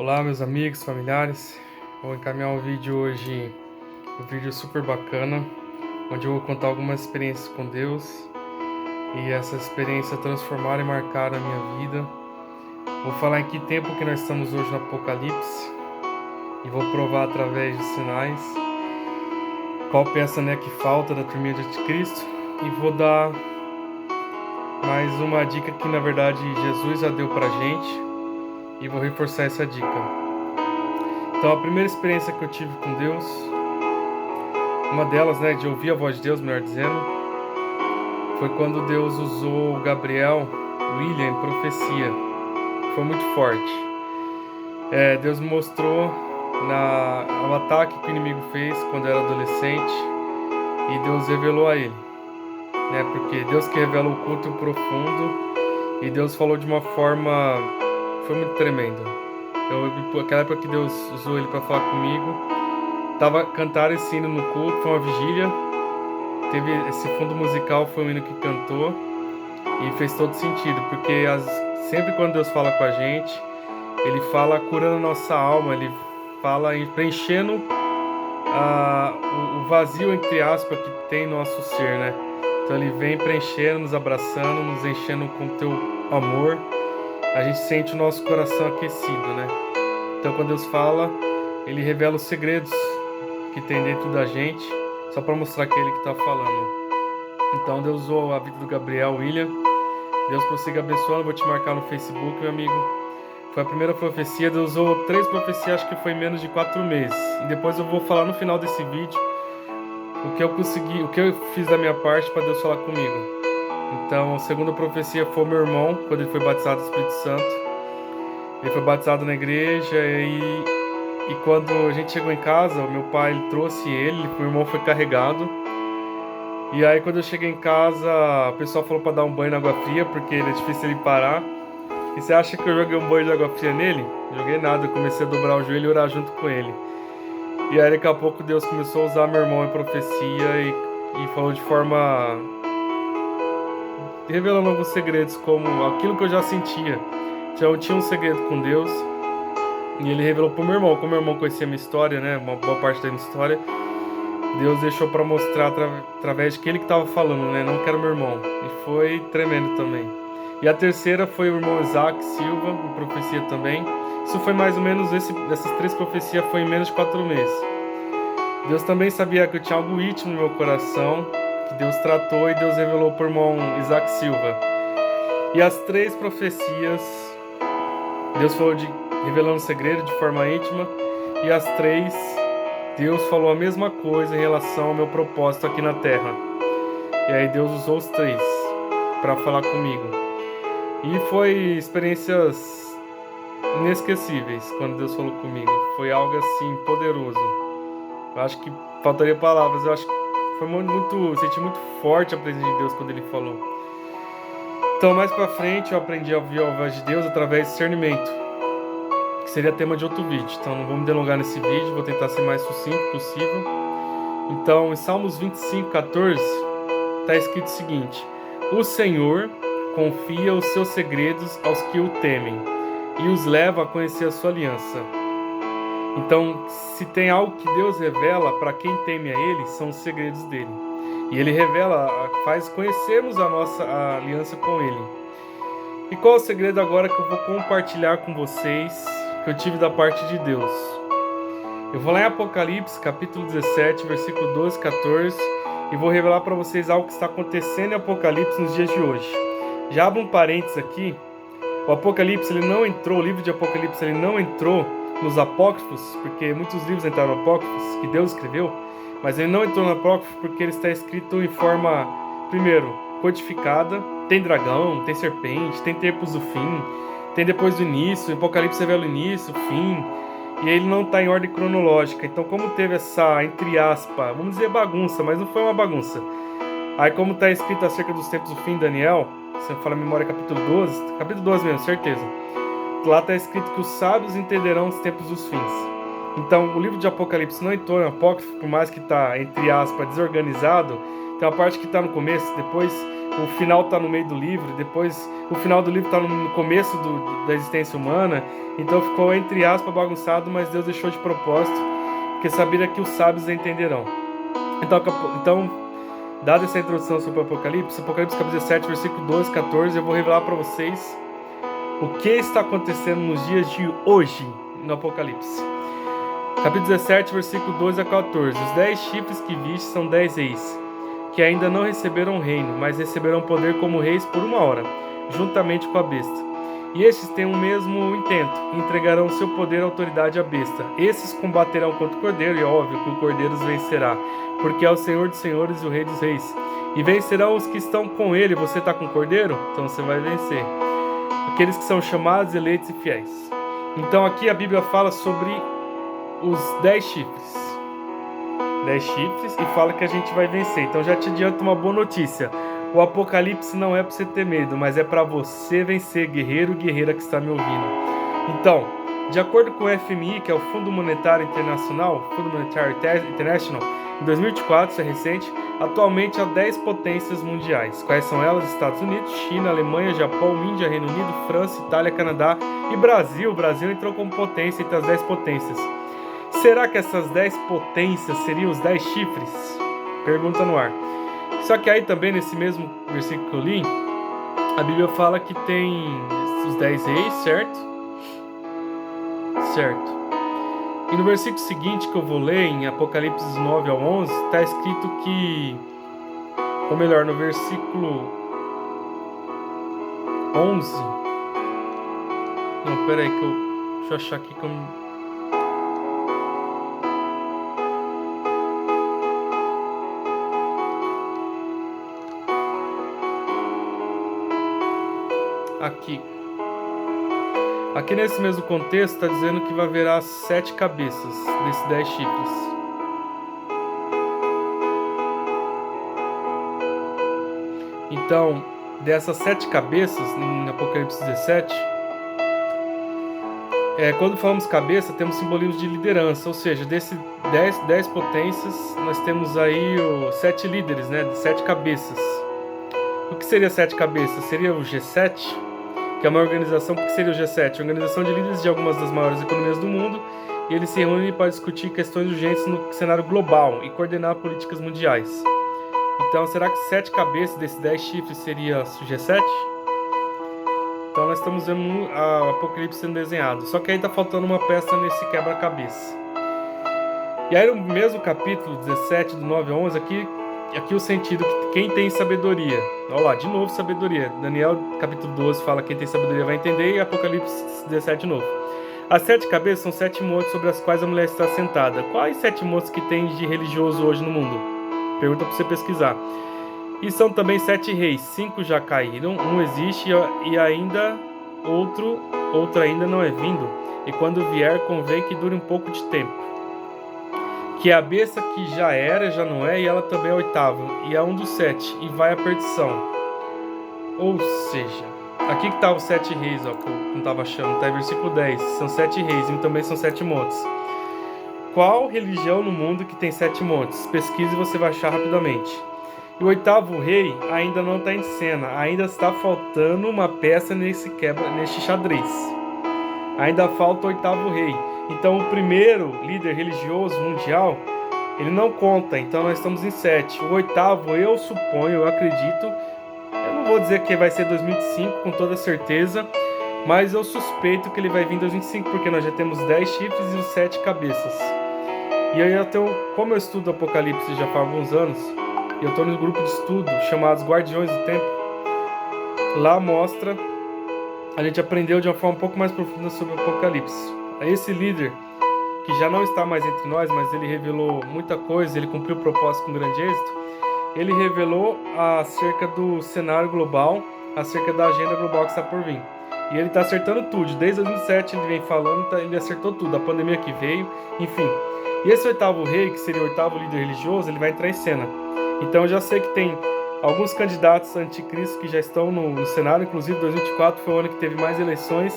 Olá, meus amigos, familiares. Vou encaminhar um vídeo super bacana, onde eu vou contar algumas experiências com Deus e essa experiência transformaram e marcaram a minha vida. Vou falar em que tempo que nós estamos hoje no Apocalipse e vou provar através de sinais qual peça, que falta da turminha de Anticristo, e vou dar mais uma dica que na verdade Jesus já deu pra gente e vou reforçar essa dica. Então, a primeira experiência que eu tive com Deus, uma delas, de ouvir a voz de Deus, melhor dizendo, foi quando Deus usou o Gabriel, William, em profecia. Foi muito forte. Deus me mostrou o ataque que o inimigo fez quando eu era adolescente e Deus revelou a ele. Porque Deus que revela o oculto e o profundo, e Deus falou de uma forma, foi muito tremenda. Aquela época que Deus usou ele para falar comigo, cantaram esse hino no culto, foi uma vigília, teve esse fundo musical, foi um hino que cantou e fez todo sentido, porque sempre quando Deus fala com a gente, ele fala curando a nossa alma, ele fala preenchendo o vazio, entre aspas, que tem no nosso ser, Então ele vem preenchendo, nos abraçando, nos enchendo com teu amor. A gente sente o nosso coração aquecido, Então quando Deus fala, ele revela os segredos que tem dentro da gente, só para mostrar que é ele que está falando. Então Deus usou a vida do Gabriel, William. Deus prossiga abençoando, vou te marcar no Facebook, meu amigo. Foi a primeira profecia, Deus usou 3 profecias, acho que foi em menos de 4 meses. E depois eu vou falar no final desse vídeo o que eu consegui, o que eu fiz da minha parte para Deus falar comigo. Então, a segunda profecia foi meu irmão, quando ele foi batizado do Espírito Santo. Ele foi batizado na igreja e quando a gente chegou em casa, o meu pai trouxe ele, meu irmão foi carregado. E aí quando eu cheguei em casa, o pessoal falou para dar um banho na água fria, porque é difícil ele parar. E você acha que eu joguei um banho de água fria nele? Não joguei nada, eu comecei a dobrar o joelho e orar junto com ele. E aí daqui a pouco Deus começou a usar meu irmão em profecia e falou de forma... revelando alguns segredos, como aquilo que eu já sentia. Já tinha um segredo com Deus. E ele revelou pro meu irmão. Como meu irmão conhecia a minha história, uma boa parte da minha história, Deus deixou para mostrar através de que ele que estava falando, não que era meu irmão. E foi tremendo também. E a terceira foi o irmão Isaac Silva, em profecia também. Isso foi mais ou menos, essas 3 profecias foi em menos de 4 meses. Deus também sabia que eu tinha algo íntimo no meu coração, que Deus tratou e Deus revelou para o irmão Isaac Silva. E as 3 profecias, Deus falou revelando segredo de forma íntima, e as 3, Deus falou a mesma coisa em relação ao meu propósito aqui na Terra. E aí Deus usou os 3 para falar comigo. E foi experiências inesquecíveis quando Deus falou comigo. Foi algo assim poderoso. Eu acho que faltaria palavras. Eu acho que foi senti muito forte a presença de Deus quando Ele falou. Então mais pra frente eu aprendi a ouvir a voz de Deus através de discernimento, que seria tema de outro vídeo. Então não vou me delongar nesse vídeo, vou tentar ser mais sucinto possível. Então em Salmos 25:14 está escrito o seguinte: o Senhor confia os seus segredos aos que o temem e os leva a conhecer a sua aliança. Então, se tem algo que Deus revela para quem teme a Ele, são os segredos dele. E Ele revela, faz conhecermos a nossa aliança com Ele. E qual é o segredo agora que eu vou compartilhar com vocês, que eu tive da parte de Deus? Eu vou lá em Apocalipse, capítulo 17, versículo 12 e 14, e vou revelar para vocês algo que está acontecendo em Apocalipse nos dias de hoje. Já abro um parênteses aqui. O Apocalipse, o livro de Apocalipse, ele não entrou nos apócrifos, porque muitos livros entraram no apócrifos, que Deus escreveu, mas ele não entrou no apócrifo porque ele está escrito em forma, primeiro, codificada, tem dragão, tem serpente, tem tempos do fim, tem depois do início, o Apocalipse revela o início, o fim, e ele não está em ordem cronológica. Então, como teve essa, entre aspas, vamos dizer bagunça, mas não foi uma bagunça. Aí, como está escrito acerca dos tempos do fim, Daniel, se eu falar a memória, capítulo 12 mesmo, certeza. Lá está escrito que os sábios entenderão os tempos dos fins. Então, o livro de Apocalipse não entrou no apócrifo, por mais que está, entre aspas, desorganizado. Tem uma parte que está no começo, depois o final está no meio do livro, depois o final do livro está no começo da existência humana, então ficou entre aspas bagunçado, mas Deus deixou de propósito, porque sabia que os sábios entenderão. Então, dada essa introdução sobre o Apocalipse capítulo 17, versículo 12 e 14, eu vou revelar para vocês o que está acontecendo nos dias de hoje no Apocalipse. Capítulo 17, versículo 12 a 14. Os 10 chifres que viste são 10 reis, que ainda não receberam reino, mas receberão poder como reis por 1 hora, juntamente com a besta. E estes têm o mesmo intento, e entregarão seu poder e autoridade à besta. Esses combaterão contra o Cordeiro, e é óbvio que o Cordeiro os vencerá, porque é o Senhor dos senhores e o Rei dos reis. E vencerão os que estão com ele. Você está com o Cordeiro? Então você vai vencer. Aqueles que são chamados, eleitos e fiéis. Então aqui a Bíblia fala sobre os 10 chifres. 10 chifres e fala que a gente vai vencer. Então já te adianto uma boa notícia. O Apocalipse não é para você ter medo, mas é para você vencer, guerreiro e guerreira que está me ouvindo. Então, de acordo com o FMI, que é o Fundo Monetário Internacional, Fundo Monetary International, em 2024, isso é recente, atualmente há 10 potências mundiais. Quais são elas? Estados Unidos, China, Alemanha, Japão, Índia, Reino Unido, França, Itália, Canadá e Brasil. O Brasil entrou como potência entre as 10 potências. Será que essas 10 potências seriam os 10 chifres? Pergunta no ar. Só que aí também, nesse mesmo versículo que eu li, a Bíblia fala que tem os 10 reis, certo? Certo. E no versículo seguinte que eu vou ler, em Apocalipse 9 ao 11, está escrito que, ou melhor, no versículo 11... Não, pera aí que deixa eu achar aqui como... Aqui nesse mesmo contexto está dizendo que vai haver 7 cabeças desses 10 chifres. Então, dessas 7 cabeças, em Apocalipse 17, quando falamos cabeça, temos simbolismo de liderança, ou seja, desses 10 potências, nós temos aí 7 líderes, né, 7 cabeças. O que seria 7 cabeças? Seria o G7? Que é uma organização, porque seria o G7? Organização de líderes de algumas das maiores economias do mundo, e eles se reúnem para discutir questões urgentes no cenário global e coordenar políticas mundiais. Então, será que 7 cabeças desses 10 chifres seria o G7? Então, nós estamos vendo o Apocalipse sendo desenhado. Só que aí está faltando uma peça nesse quebra-cabeça. E aí, no mesmo capítulo 17, do 9 a 11, aqui o sentido que quem tem sabedoria. Olha lá, de novo sabedoria. Daniel capítulo 12 fala que quem tem sabedoria vai entender, e Apocalipse 17 de novo. As 7 cabeças são 7 montes sobre as quais a mulher está sentada. Quais 7 montes que tem de religioso hoje no mundo? Pergunta para você pesquisar. E são também 7 reis. 5 já caíram, um existe e ainda outro ainda não é vindo. E quando vier, convém que dure um pouco de tempo. Que é a besta que já era, já não é, e ela também é oitava, e é um dos 7, e vai à perdição. Ou seja, aqui que está os 7 reis, ó, que eu não estava achando, está em versículo 10, são 7 reis, e também são 7 montes. Qual religião no mundo que tem 7 montes? Pesquise e você vai achar rapidamente. E o 8º rei ainda não está em cena, ainda está faltando uma peça neste xadrez. Ainda falta o 8º rei. Então o primeiro líder religioso mundial, ele não conta, então nós estamos em 7. O 8º, eu suponho, eu acredito, eu não vou dizer que vai ser 2025 com toda certeza, mas eu suspeito que ele vai vir em 2025, porque nós já temos 10 chifres e os 7 cabeças. E aí como eu estudo Apocalipse já faz alguns anos, e eu estou no grupo de estudo chamado Guardiões do Tempo, lá mostra, a gente aprendeu de uma forma um pouco mais profunda sobre o Apocalipse. Esse líder, que já não está mais entre nós, mas ele revelou muita coisa, ele cumpriu o propósito com grande êxito, ele revelou acerca do cenário global, acerca da agenda global que está por vir. E ele está acertando tudo, desde 2007 ele vem falando, ele acertou tudo, a pandemia que veio, enfim. E esse 8º rei, que seria o 8º líder religioso, ele vai entrar em cena. Então eu já sei que tem alguns candidatos anticristos que já estão no cenário, inclusive 2024 foi o ano que teve mais eleições,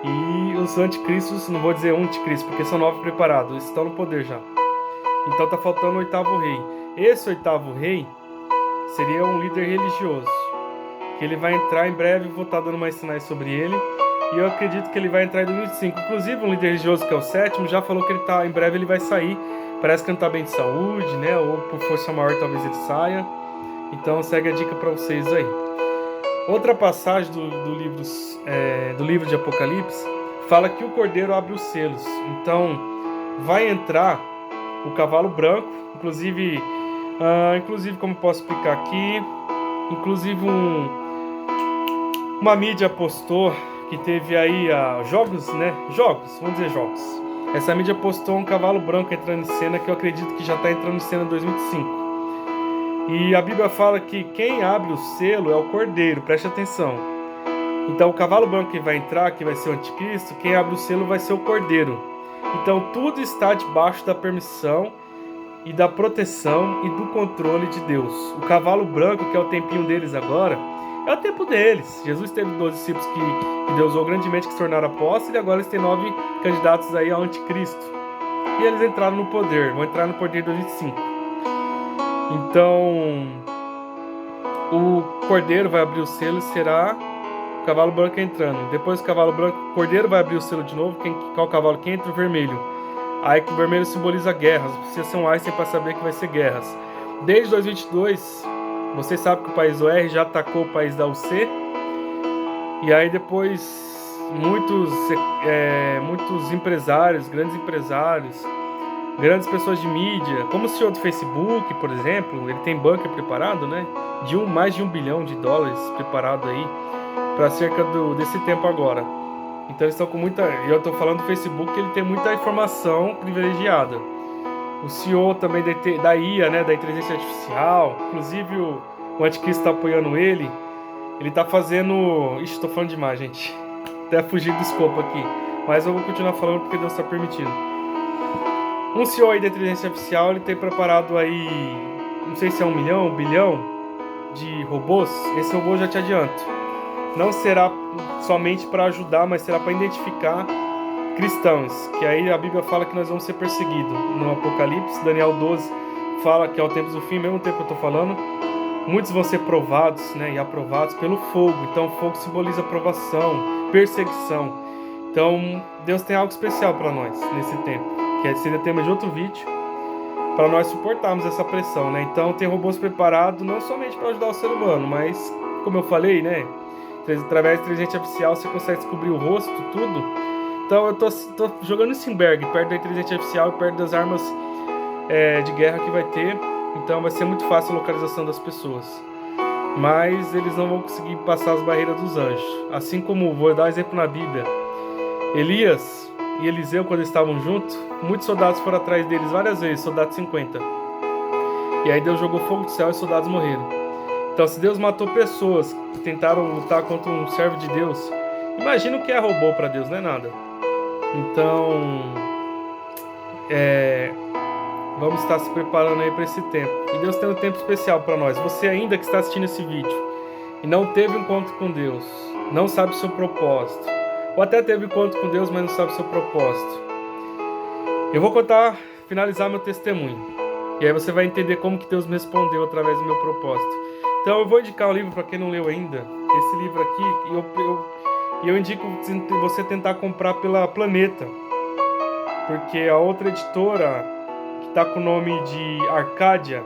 e os anticristos, não vou dizer anticristo, porque são 9 preparados, estão no poder já. Então tá faltando o 8º rei. Esse 8º rei seria um líder religioso. que ele vai entrar em breve, vou estar dando mais sinais sobre ele. E eu acredito que ele vai entrar em 2025. Inclusive, um líder religioso, que é o Sétimo, já falou que em breve ele vai sair. Parece que não está bem de saúde, né? Ou por força maior talvez ele saia. Então segue a dica para vocês aí. Outra passagem do livro de Apocalipse fala que o Cordeiro abre os selos. Então vai entrar o cavalo branco, inclusive como posso explicar aqui, inclusive uma mídia postou que teve aí jogos, né? Vamos dizer jogos. Essa mídia postou um cavalo branco entrando em cena, que eu acredito que já está entrando em cena em 2025. E a Bíblia fala que quem abre o selo é o Cordeiro, preste atenção. Então o cavalo branco que vai entrar, que vai ser o anticristo, quem abre o selo vai ser o Cordeiro. Então tudo está debaixo da permissão e da proteção e do controle de Deus. O cavalo branco, que é o tempinho deles agora, é o tempo deles. Jesus teve 12 discípulos que Deus usou grandemente, que se tornaram apóstolos, e agora eles têm 9 candidatos aí ao anticristo. E eles entraram no poder, vão entrar no poder em 2025. Então, o Cordeiro vai abrir o selo e será o cavalo branco entrando. Depois o cavalo branco, o Cordeiro vai abrir o selo de novo. Qual cavalo que entra? O vermelho. Aí que o vermelho simboliza guerras. Precisa ser um Einstein para saber que vai ser guerras. Desde 2022, vocês sabem que o país OR já atacou o país da UC. E aí depois muitos empresários, grandes pessoas de mídia, como o CEO do Facebook, por exemplo, ele tem bunker preparado, né? Mais de $1 bilhão preparado aí para cerca desse tempo agora. Então eles estão com muita... Eu estou falando do Facebook, ele tem muita informação privilegiada. O CEO também da IA, né? Da inteligência artificial, inclusive o anticristo está apoiando ele. Ele está fazendo... Ixi, estou falando demais, gente. Até fugir do escopo aqui. Mas eu vou continuar falando porque Deus está permitindo. Um CEO aí da inteligência artificial, ele tem preparado aí, não sei se é 1 milhão, 1 bilhão de robôs. Esse robô eu já te adianto. Não será somente para ajudar, mas será para identificar cristãos. Que aí a Bíblia fala que nós vamos ser perseguidos. No Apocalipse, Daniel 12 fala que é o tempo do fim, mesmo tempo que eu estou falando. Muitos vão ser provados, né, e aprovados pelo fogo. Então o fogo simboliza aprovação, perseguição. Então Deus tem algo especial para nós nesse tempo, que seria tema de outro vídeo, para nós suportarmos essa pressão, né? Então tem robôs preparados não somente para ajudar o ser humano, mas, como eu falei, né? Através da inteligência artificial você consegue descobrir o rosto, tudo. Então eu tô jogando esse Simberg perto da inteligência artificial e perto das armas de guerra que vai ter. Então vai ser muito fácil a localização das pessoas. Mas eles não vão conseguir passar as barreiras dos anjos. Assim como, vou dar um exemplo na Bíblia, Elias e Eliseu, quando eles estavam juntos, muitos soldados foram atrás deles várias vezes, soldados 50. E aí Deus jogou fogo do céu e os soldados morreram. Então, se Deus matou pessoas que tentaram lutar contra um servo de Deus, imagina o que é robô para Deus, não é nada. Então, vamos estar se preparando aí para esse tempo. E Deus tem um tempo especial para nós. Você ainda que está assistindo esse vídeo e não teve um encontro com Deus, não sabe o seu propósito, ou até teve encontro com Deus, mas não sabe o seu propósito, eu vou finalizar meu testemunho. E aí você vai entender como que Deus me respondeu através do meu propósito. Então eu vou indicar um livro para quem não leu ainda. Esse livro aqui, eu indico você tentar comprar pela Planeta. Porque a outra editora, que está com o nome de Arcádia,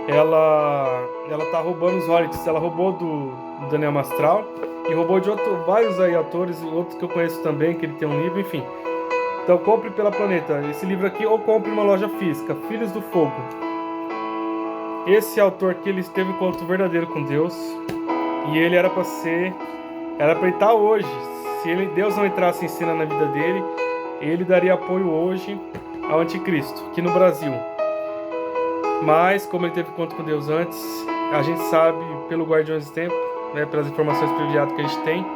ela tá roubando os royalties. Ela roubou do Daniel Mastral e roubou de vários aí autores, outros que eu conheço também, que ele tem um livro, enfim. Então compre pela Planeta esse livro aqui, ou compre uma loja física, Filhos do Fogo. Esse autor aqui, ele teve um encontro verdadeiro com Deus, e ele era para ele estar hoje. Se Deus não entrasse em cena na vida dele, ele daria apoio hoje ao anticristo, aqui no Brasil. Mas, como ele teve encontro com Deus antes, a gente sabe, pelo Guardiões do Tempo, né, pelas informações privilegiadas que a gente tem,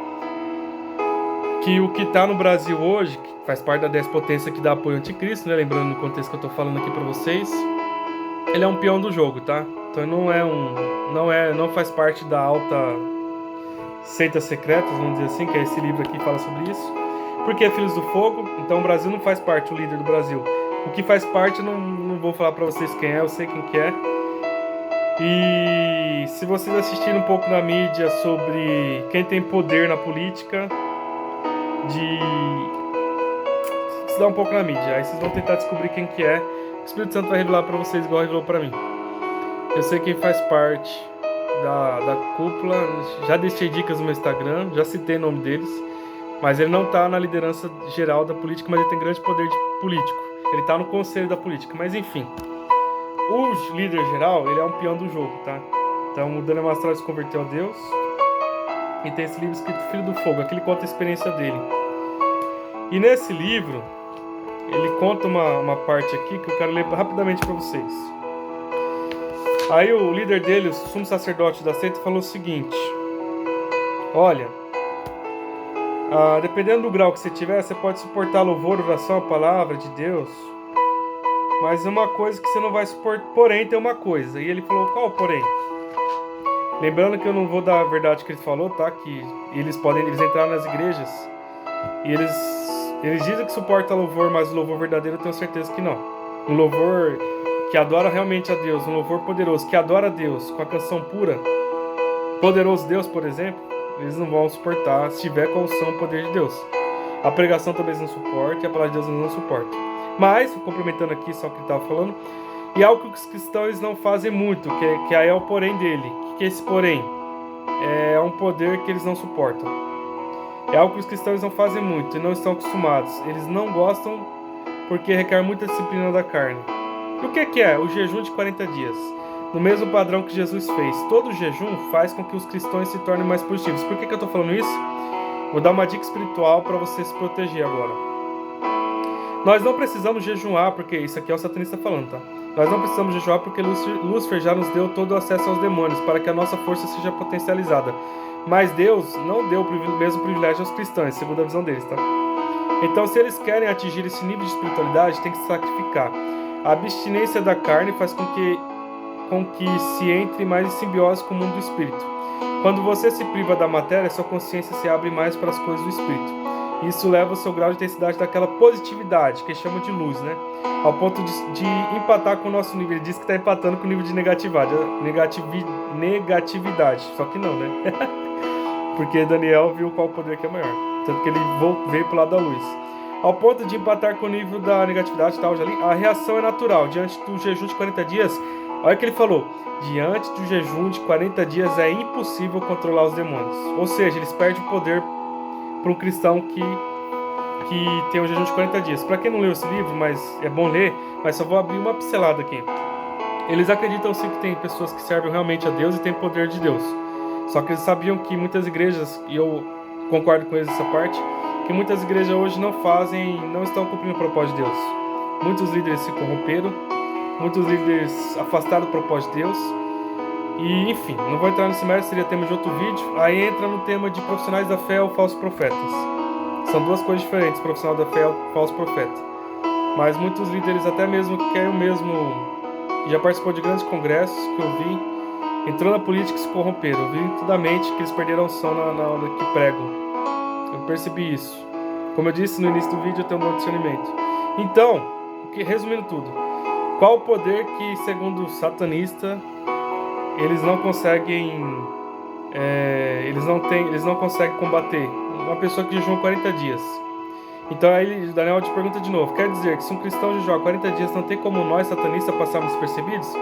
que o que está no Brasil hoje, que faz parte da 10 potência que dá apoio ao anticristo, né, lembrando no contexto que eu estou falando aqui para vocês, ele é um peão do jogo, tá? Então não faz parte da alta seitas secretas, vamos dizer assim, que é esse livro aqui que fala sobre isso. Porque é Filhos do Fogo, então o Brasil não faz parte, o líder do Brasil. O que faz parte, não vou falar para vocês quem é, eu sei quem que é. E se vocês assistirem um pouco na mídia sobre quem tem poder na política, se dá um pouco na mídia, aí vocês vão tentar descobrir quem que é. O Espírito Santo vai revelar para vocês igual revelou para mim. Eu sei quem faz parte da cúpula, já deixei dicas no meu Instagram, já citei o nome deles, mas ele não está na liderança geral da política, mas ele tem grande poder de político. Ele está no conselho da política, mas enfim. O líder geral, ele é um peão do jogo, tá? Então o Daniel Mastral se converteu a Deus e tem esse livro escrito Filho do Fogo, aqui ele conta a experiência dele. E nesse livro, ele conta uma parte aqui que eu quero ler rapidamente para vocês. Aí o líder dele, o sumo sacerdote da seita, falou o seguinte: olha, dependendo do grau que você tiver, você pode suportar louvor, oração, a palavra de Deus, mas uma coisa que você não vai suportar, porém tem uma coisa. E ele falou, qual porém? Lembrando que eu não vou dar a verdade que ele falou, tá? Que eles entraram nas igrejas e eles dizem que suporta louvor, mas o louvor verdadeiro eu tenho certeza que não. Um louvor que adora realmente a Deus, um louvor poderoso, que adora a Deus com a canção pura, Poderoso Deus, por exemplo, eles não vão suportar se tiver com a unção, o poder de Deus. A pregação também eles não suportam e a palavra de Deus eles não suportam. Mas, complementando aqui só o que ele estava falando, e algo que os cristãos não fazem muito, que aí é o porém dele. O que é esse porém? É um poder que eles não suportam. É algo que os cristãos não fazem muito e não estão acostumados. Eles não gostam porque requer muita disciplina da carne. E o que é? O jejum de 40 dias. No mesmo padrão que Jesus fez. Todo jejum faz com que os cristãos se tornem mais positivos. Por que eu estou falando isso? Vou dar uma dica espiritual para você se proteger agora. Nós não precisamos jejuar, porque isso aqui é o satanista falando, tá? Nós não precisamos jejuar porque Lúcifer já nos deu todo o acesso aos demônios, para que a nossa força seja potencializada. Mas Deus não deu o mesmo privilégio aos cristãos, segundo a visão deles, tá? Então, se eles querem atingir esse nível de espiritualidade, tem que se sacrificar. A abstinência da carne faz com que se entre mais em simbiose com o mundo do espírito. Quando você se priva da matéria, sua consciência se abre mais para as coisas do espírito. Isso leva o seu grau de intensidade daquela positividade, que chamam de luz, né? Ao ponto de empatar com o nosso nível. Ele diz que está empatando com o nível de negatividade. Só que não, né? Porque Daniel viu qual poder que é maior. Tanto que ele veio para o lado da luz. Ao ponto de empatar com o nível da negatividade, tal, a reação é natural. Diante do jejum de 40 dias, olha o que ele falou. Diante do jejum de 40 dias é impossível controlar os demônios. Ou seja, eles perdem o poder para um cristão que tem um jejum de 40 dias. Para quem não leu esse livro, mas é bom ler, mas só vou abrir uma pincelada aqui. Eles acreditam sim que tem pessoas que servem realmente a Deus e têm poder de Deus. Só que eles sabiam que muitas igrejas, e eu concordo com eles nessa parte, que muitas igrejas hoje não estão cumprindo o propósito de Deus. Muitos líderes se corromperam, muitos líderes afastaram do propósito de Deus. E, enfim, não vou entrar nesse mérito, seria tema de outro vídeo. Aí entra no tema de profissionais da fé ou falsos profetas. São duas coisas diferentes, profissional da fé ou falso profeta. Mas muitos líderes, até mesmo que eu mesmo já participou de grandes congressos que eu vi, entrou na política e se corromperam. Eu vi nitidamente que eles perderam a unção na hora que pregam. Eu percebi isso. Como eu disse no início do vídeo, eu tenho um bom discernimento. Então, resumindo tudo, qual o poder que, segundo o satanista, eles não conseguem combater? Uma pessoa que jejua 40 dias. Então aí Daniel te pergunta de novo, quer dizer que se um cristão jejuar 40 dias não tem como nós satanistas passarmos despercebidos?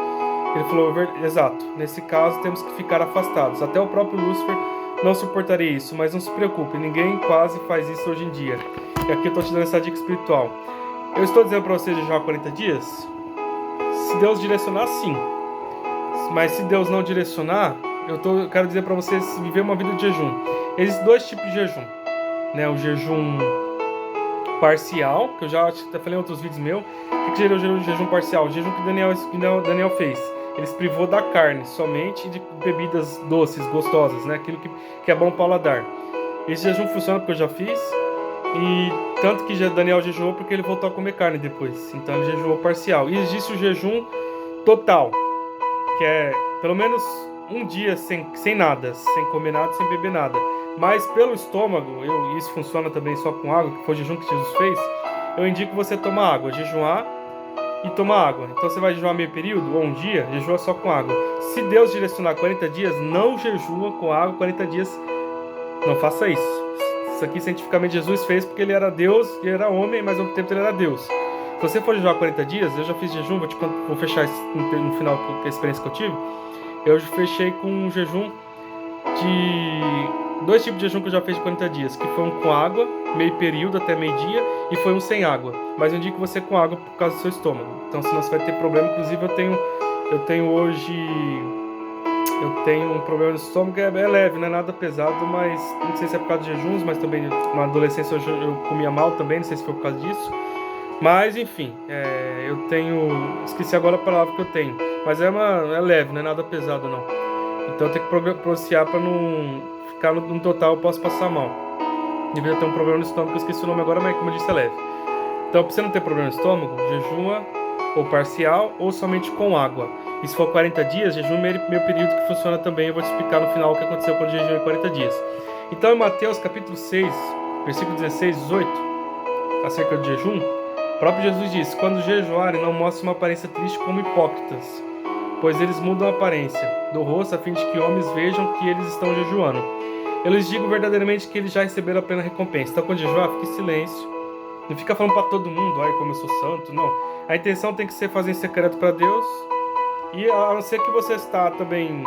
Ele falou, exato, nesse caso temos que ficar afastados. Até o próprio Lúcifer não suportaria isso, mas não se preocupe, ninguém quase faz isso hoje em dia. E aqui eu estou te dando essa dica espiritual. Eu estou dizendo para você jejuar 40 dias? Se Deus direcionar, sim. Mas se Deus não direcionar, eu quero dizer para vocês viver uma vida de jejum. Existem dois tipos de jejum, né? O jejum parcial, que eu já até falei em outros vídeos meus. O que seria o jejum parcial? O jejum que Daniel fez. Ele se privou da carne somente, de bebidas doces, gostosas, né? Aquilo que é bom para o paladar. Esse jejum funciona porque eu já fiz. E tanto que Daniel jejuou porque ele voltou a comer carne depois. Então ele jejuou parcial. E existe o jejum total, que é pelo menos um dia sem nada, sem comer nada, sem beber nada. Mas pelo estômago, isso funciona também só com água, que foi o jejum que Jesus fez, eu indico você tomar água, jejuar e tomar água. Então você vai jejuar meio período ou um dia, jejua só com água. Se Deus direcionar 40 dias, não jejua com água 40 dias. Não faça isso. Isso aqui cientificamente Jesus fez porque ele era Deus e era homem, mas ao mesmo tempo ele era Deus. Se você for jejuar 40 dias, eu já fiz jejum, vou fechar no final com a experiência que eu tive. Eu fechei com um jejum de 2 tipos de jejum que eu já fiz de 40 dias, que foi um com água, meio período até meio-dia, e foi um sem água. Mas eu indico você com água por causa do seu estômago. Então senão você vai ter problema. Inclusive eu tenho um problema no estômago, é leve, não é nada pesado, mas não sei se é por causa de jejuns, mas também na adolescência eu comia mal também, não sei se foi por causa disso. Mas enfim, esqueci agora a palavra que eu tenho, mas é leve, não é nada pesado não. Então eu tenho que pronunciar para não ficar no total, eu posso passar mal. Devia ter um problema no estômago, que eu esqueci o nome agora, mas como eu disse, é leve. Então, pra você não ter problema no estômago, jejuma ou parcial ou somente com água. E se for 40 dias, jejum meio período, que funciona também. Eu vou te explicar no final o que aconteceu quando jejuei 40 dias. Então, em Mateus capítulo 6, versículo 16 e 18, acerca do jejum, o próprio Jesus disse: quando jejuarem, não mostrem uma aparência triste como hipócritas, pois eles mudam a aparência do rosto a fim de que homens vejam que eles estão jejuando. Eu lhes digo verdadeiramente que eles já receberam a plena recompensa. Então, quando jejuar, fique em silêncio. Não fica falando para todo mundo, ai, como eu sou santo, não. A intenção tem que ser fazer em secreto para Deus. E a não ser que você está também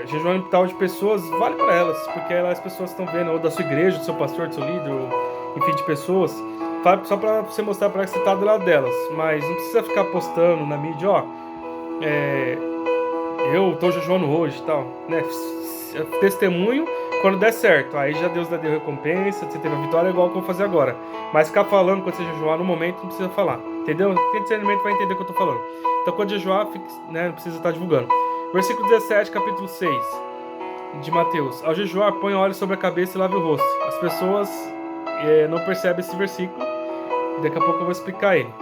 jejuando por tal de pessoas, vale para elas, porque as pessoas estão vendo, ou da sua igreja, do seu pastor, do seu líder, ou, enfim, de pessoas. Só para você mostrar para elas que você está do lado delas. Mas não precisa ficar postando na mídia, eu estou jejuando hoje e tal, né? Testemunho quando der certo, aí já Deus deu recompensa, você teve a vitória, igual que eu vou fazer agora. Mas ficar falando quando você jejuar no momento, não precisa falar, entendeu? Quem discernimento vai entender o que eu tô falando. Então quando jejuar, não precisa estar divulgando. Versículo 17, capítulo 6 de Mateus: ao jejuar, põe óleo sobre a cabeça e lave o rosto. As pessoas não percebem esse versículo, daqui a pouco eu vou explicar ele.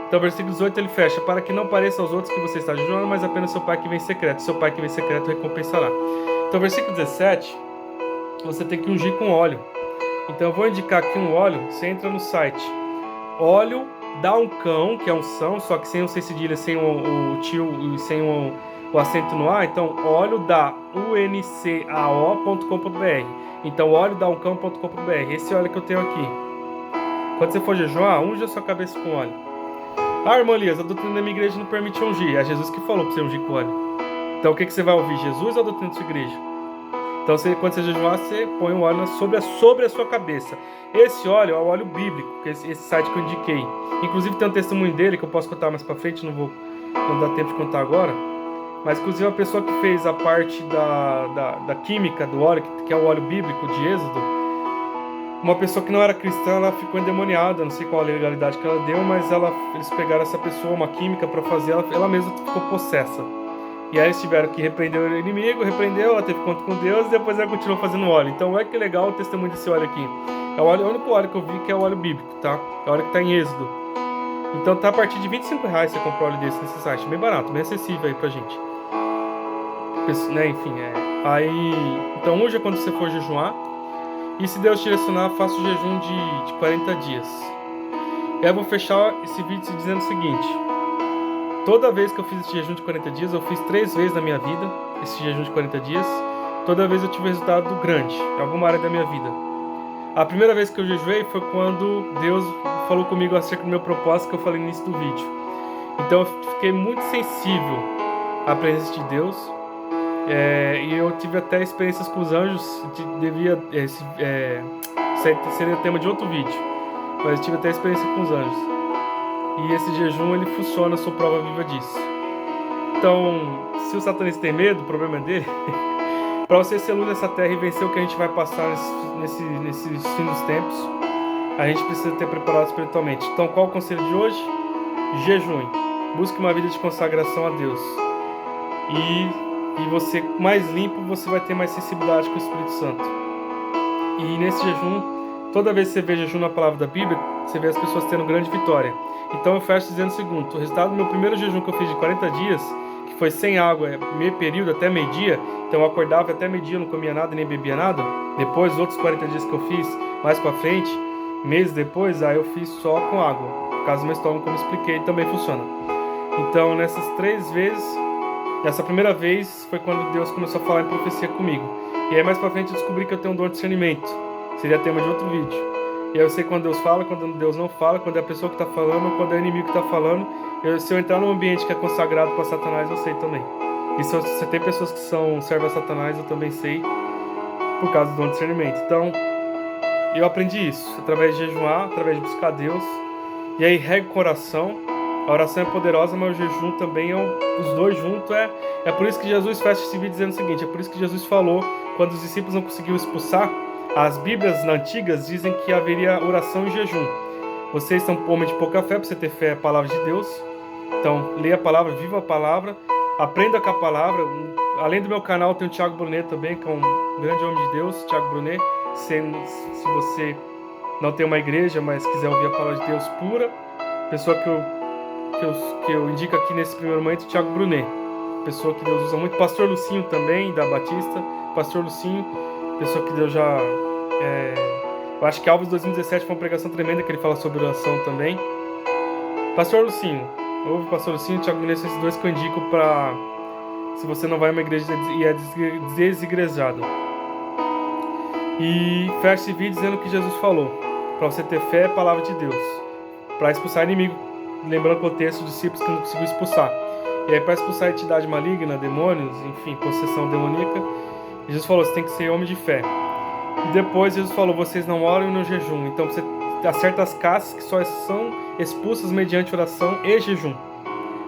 Então, versículo 18 ele fecha: para que não pareça aos outros que você está jejuando, mas apenas seu pai que vem em secreto. Seu pai que vem em secreto recompensará. Então, versículo 17, você tem que ungir com óleo. Então, eu vou indicar aqui um óleo. Você entra no site óleo da Uncão, que é unção, só que sem o C cedilha, sem o tio, sem o acento no A. Então, óleo da uncao.com.br. Então, óleo da uncão.com.br. Esse óleo que eu tenho aqui. Quando você for jejuar, unja a sua cabeça com óleo. Ah, irmã Elias, a doutrina da minha igreja não permite ungir. É Jesus que falou para você ungir com óleo. Então o que você vai ouvir? Jesus ou a doutrina da sua igreja? Então quando você jejuar, você põe o óleo sobre a sua cabeça. Esse óleo é o óleo bíblico, que é esse site que eu indiquei. Inclusive tem um testemunho dele que eu posso contar mais para frente, não dá tempo de contar agora. Mas inclusive a pessoa que fez a parte da química do óleo, que é o óleo bíblico de Êxodo, uma pessoa que não era cristã, ela ficou endemoniada, não sei qual a legalidade que ela deu, mas eles pegaram essa pessoa, uma química para fazer, ela mesma ficou possessa. E aí eles tiveram que repreender o inimigo, ela teve conta com Deus, e depois ela continuou fazendo óleo. Então olha que legal o testemunho desse óleo aqui. É o único óleo que eu vi que é o óleo bíblico, tá? É o óleo que tá em Êxodo. Então tá a partir de R$25 você compra óleo desse nesse site, bem barato, bem acessível aí pra gente. Né? Enfim, então hoje é quando você for jejuar. E se Deus direcionar, faça o jejum de 40 dias. E aí eu vou fechar esse vídeo dizendo o seguinte: toda vez que eu fiz esse jejum de 40 dias, eu fiz 3 vezes na minha vida esse jejum de 40 dias. Toda vez eu tive um resultado grande em alguma área da minha vida. A primeira vez que eu jejuei foi quando Deus falou comigo acerca do meu propósito, que eu falei no início do vídeo. Então eu fiquei muito sensível à presença de Deus. E eu tive até experiências com os anjos, seria o tema de outro vídeo, mas eu tive até experiência com os anjos. E esse jejum, ele funciona, eu sou prova viva disso. Então, se o satanista tem medo, o problema é dele. Para você ser luz nessa terra e vencer o que a gente vai passar nesse fim dos tempos, a gente precisa ter preparado espiritualmente. Então, qual é o conselho de hoje? Jejum. Busque uma vida de consagração a Deus. E você, mais limpo, você vai ter mais sensibilidade com o Espírito Santo. E nesse jejum, toda vez que você vê jejum na palavra da Bíblia, você vê as pessoas tendo grande vitória. Então eu fecho dizendo o seguinte: o resultado do meu primeiro jejum que eu fiz de 40 dias, que foi sem água, meio período até meio-dia, então eu acordava até meio-dia, não comia nada nem bebia nada. Depois, os outros 40 dias que eu fiz, mais pra frente, meses depois, aí eu fiz só com água. Por causa do meu estômago, como eu expliquei, também funciona. Então nessas 3 vezes, Essa primeira vez foi quando Deus começou a falar em profecia comigo. E aí mais pra frente eu descobri que eu tenho um dom de discernimento. Seria tema de outro vídeo. E aí eu sei quando Deus fala, quando Deus não fala, quando é a pessoa que está falando, ou quando é o inimigo que está falando. Se eu entrar num ambiente que é consagrado para Satanás, eu sei também. E se você tem pessoas que são servas a Satanás, eu também sei, por causa do dom de discernimento. Então, eu aprendi isso, através de jejuar, através de buscar Deus. E aí rega o coração. A oração é poderosa, mas o jejum também os dois juntos é por isso que Jesus fecha esse vídeo dizendo o seguinte, é por isso que Jesus falou, quando os discípulos não conseguiam expulsar, as Bíblias antigas dizem que haveria oração e jejum. Vocês são homem de pouca fé, para você ter fé é a palavra de Deus. Então, leia a palavra, viva a palavra, aprenda com a palavra. Além do meu canal, tem o Thiago Brunet também, que é um grande homem de Deus, Thiago Brunet. Se você não tem uma igreja, mas quiser ouvir a palavra de Deus pura, pessoa que eu indico aqui nesse primeiro momento, Thiago Brunet. Pessoa que Deus usa muito. Pastor Lucinho também, da Batista. Pastor Lucinho, pessoa que Deus já... eu acho que Alves 2017 foi uma pregação tremenda que ele fala sobre oração também. Pastor Lucinho. Ouve Pastor Lucinho e Thiago Brunet, esses dois que eu indico para... se você não vai a uma igreja e é desigrejado. E fecha esse vídeo dizendo o que Jesus falou. Para você ter fé, é a palavra de Deus. Para expulsar inimigo. Lembrando o contexto, os discípulos que não conseguiu expulsar. E aí para expulsar a entidade maligna, demônios, enfim, possessão demoníaca, Jesus falou, você tem que ser homem de fé. E depois Jesus falou, vocês não oram no jejum. Então você há certas castas que só são expulsas mediante oração e jejum.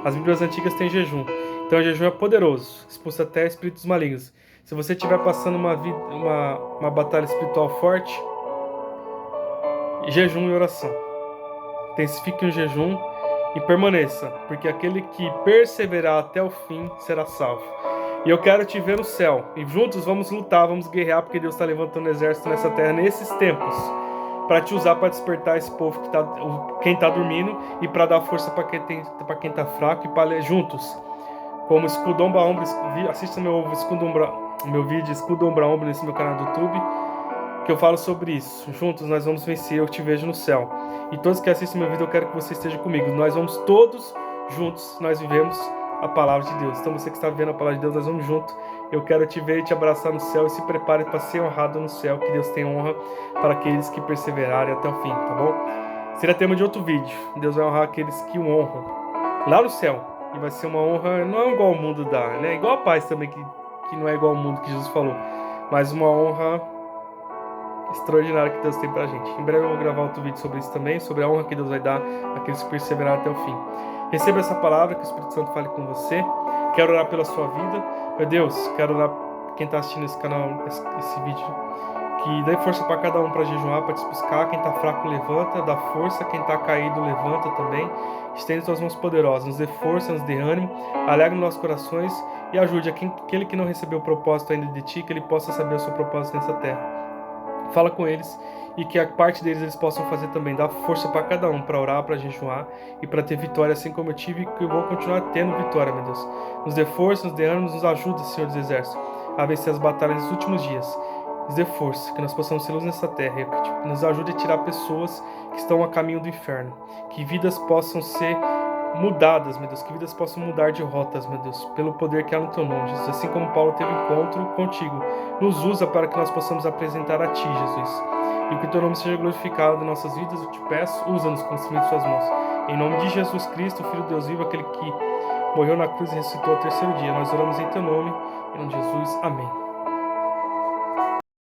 As Bíblias antigas têm jejum. Então o jejum é poderoso, expulsa até espíritos malignos. Se você estiver passando uma batalha espiritual forte, jejum e oração. Intensifique o jejum e permaneça, porque aquele que perseverar até o fim será salvo. E eu quero te ver no céu. E juntos vamos lutar, vamos guerrear, porque Deus está levantando um exército nessa terra, nesses tempos, para te usar para despertar esse povo quem está dormindo e para dar força para quem está fraco e para juntos, como escudo ombro a ombro. Assista meu vídeo Escudo ombro a ombro nesse meu canal do YouTube, que eu falo sobre isso. Juntos nós vamos vencer, eu te vejo no céu. E todos que assistem meu vídeo, eu quero que você esteja comigo. Nós vamos todos juntos, nós vivemos a palavra de Deus. Então você que está vendo a palavra de Deus, nós vamos juntos. Eu quero te ver e te abraçar no céu. E se prepare para ser honrado no céu. Que Deus tenha honra para aqueles que perseverarem até o fim, tá bom? Será tema de outro vídeo. Deus vai honrar aqueles que o honram lá no céu. E vai ser uma honra, não é igual ao mundo dá, né? Igual a paz também, que não é igual ao mundo que Jesus falou. Mas uma honra extraordinária que Deus tem pra gente. Em breve eu vou gravar outro vídeo sobre isso também, sobre a honra que Deus vai dar àqueles que perseverarem até o fim. Receba essa palavra, que o Espírito Santo fale com você. Quero orar pela sua vida. Meu Deus, quero orar quem está assistindo esse canal, esse vídeo, que dê força para cada um para jejuar, para te buscar. Quem está fraco, levanta, dá força. Quem está caído, levanta também. Estende suas mãos poderosas, nos dê força, nos dê ânimo, alegre nossos corações e ajude aquele que não recebeu o propósito ainda de ti, que ele possa saber o seu propósito nessa terra. Fala com eles e que a parte deles eles possam fazer também. Dá força para cada um, para orar, para jejuar e para ter vitória, assim como eu tive e que eu vou continuar tendo vitória, meu Deus. Nos dê força, nos dê ânimo, nos ajude, Senhor dos Exércitos, a vencer as batalhas dos últimos dias. Nos dê força, que nós possamos ser luz nessa terra e que nos ajude a tirar pessoas que estão a caminho do inferno. Que vidas possam ser mudadas, meu Deus, que vidas possam mudar de rotas, meu Deus, pelo poder que há no teu nome, Jesus. Assim como Paulo teve encontro contigo, nos usa para que nós possamos apresentar a ti, Jesus. E que o teu nome seja glorificado em nossas vidas, eu te peço, usa-nos com o instrumento de suas mãos. Em nome de Jesus Cristo, Filho de Deus vivo, aquele que morreu na cruz e ressuscitou ao terceiro dia, nós oramos em teu nome, em nome de Jesus, amém.